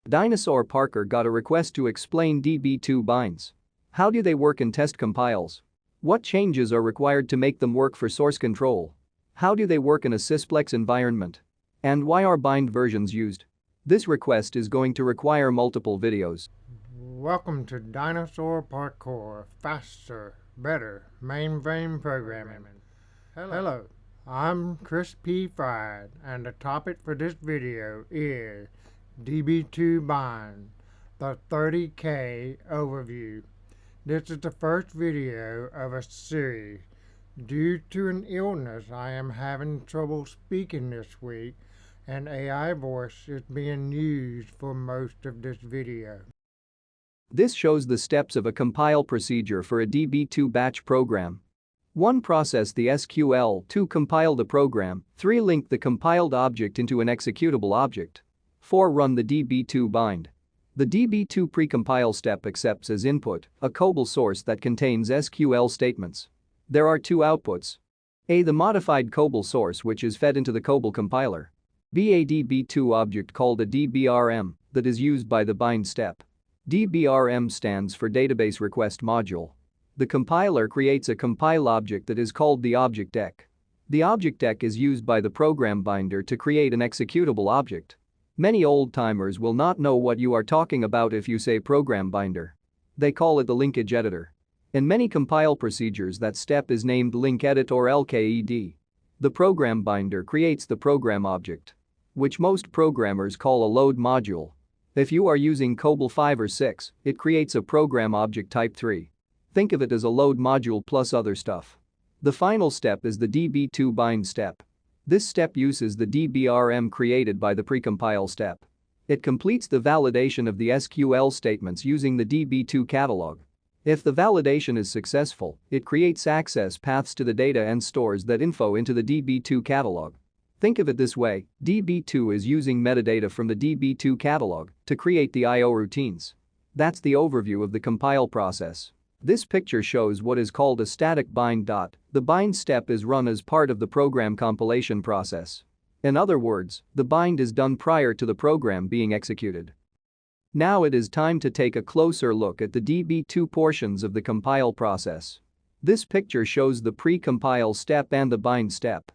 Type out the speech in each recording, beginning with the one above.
Dinosaur Parkour got a request to explain DB2 binds. How do they work in test compiles? What changes are required to make them work for source control? How do they work in a sysplex environment? And why are bind versions used? This request is going to require multiple videos. Welcome to Dinosaur Parkour, faster, better, mainframe programming. Hello, I'm Chris P. Fried, and the topic for this video is DB2 Binds, the 30K overview. This is the first video of a series. Due to an illness, I am having trouble speaking this week, and AI voice is being used for most of this video. This shows the steps of a compile procedure for a DB2 batch program. 1. Process the SQL. 2. Compile the program. 3. Link the compiled object into an executable object. 4. Run the DB2 bind. The DB2 precompile step accepts as input a COBOL source that contains SQL statements. There are two outputs. A. The modified COBOL source, which is fed into the COBOL compiler. B. A DB2 object called a DBRM that is used by the bind step. DBRM stands for Database Request Module. The compiler creates a compile object that is called the object deck. The object deck is used by the program binder to create an executable object. Many old-timers will not know what you are talking about if you say program binder. They call it the linkage editor. In many compile procedures, that step is named link edit or LKED. The program binder creates the program object, which most programmers call a load module. If you are using COBOL 5 or 6, it creates a program object type 3. Think of it as a load module plus other stuff. The final step is the DB2 bind step. This step uses the DBRM created by the precompile step. It completes the validation of the SQL statements using the DB2 catalog. If the validation is successful, it creates access paths to the data and stores that info into the DB2 catalog. Think of it this way, DB2 is using metadata from the DB2 catalog to create the I/O routines. That's the overview of the compile process. This picture shows what is called a static bind. The bind step is run as part of the program compilation process. In other words, the bind is done prior to the program being executed. Now it is time to take a closer look at the DB2 portions of the compile process. This picture shows the precompile step and the bind step.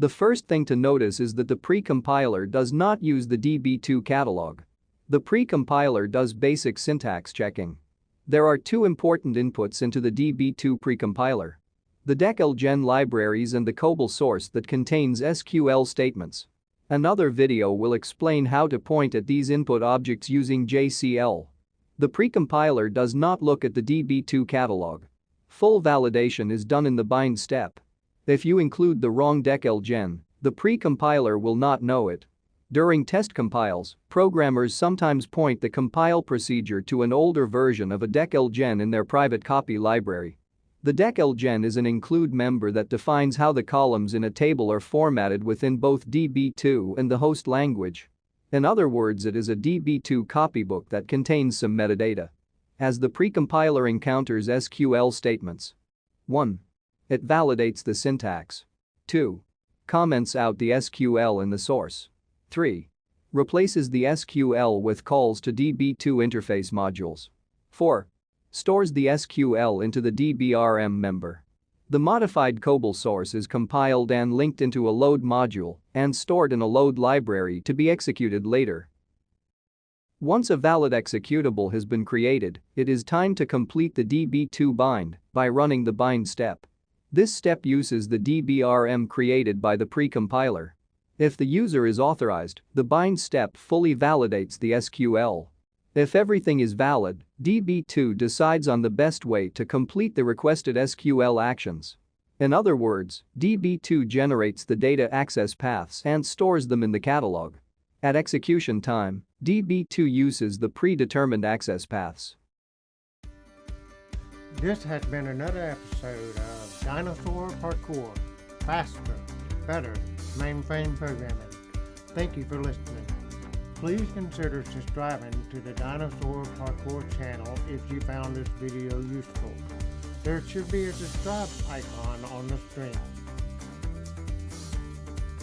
The first thing to notice is that the precompiler does not use the DB2 catalog. The precompiler does basic syntax checking. There are two important inputs into the DB2 precompiler: the declgen libraries and the COBOL source that contains SQL statements. Another video will explain how to point at these input objects using JCL. The precompiler does not look at the DB2 catalog. Full validation is done in the bind step. If you include the wrong declgen, the precompiler will not know it. During test compiles, programmers sometimes point the compile procedure to an older version of a declgen in their private copy library. The declgen is an include member that defines how the columns in a table are formatted within both DB2 and the host language. In other words, it is a DB2 copybook that contains some metadata. As the precompiler encounters SQL statements: 1. It validates the syntax. 2. Comments out the SQL in the source. 3. Replaces the SQL with calls to DB2 interface modules. 4. Stores the SQL into the DBRM member. The modified COBOL source is compiled and linked into a load module and stored in a load library to be executed later. Once a valid executable has been created, it is time to complete the DB2 bind by running the bind step. This step uses the DBRM created by the precompiler. If the user is authorized, the bind step fully validates the SQL. If everything is valid, DB2 decides on the best way to complete the requested SQL actions. In other words, DB2 generates the data access paths and stores them in the catalog. At execution time, DB2 uses the predetermined access paths. This has been another episode of Dinosaur Parkour, faster, better, mainframe programming. Thank you for listening. Please consider subscribing to the Dinosaur Parkour channel if you found this video useful. There should be a subscribe icon on the screen.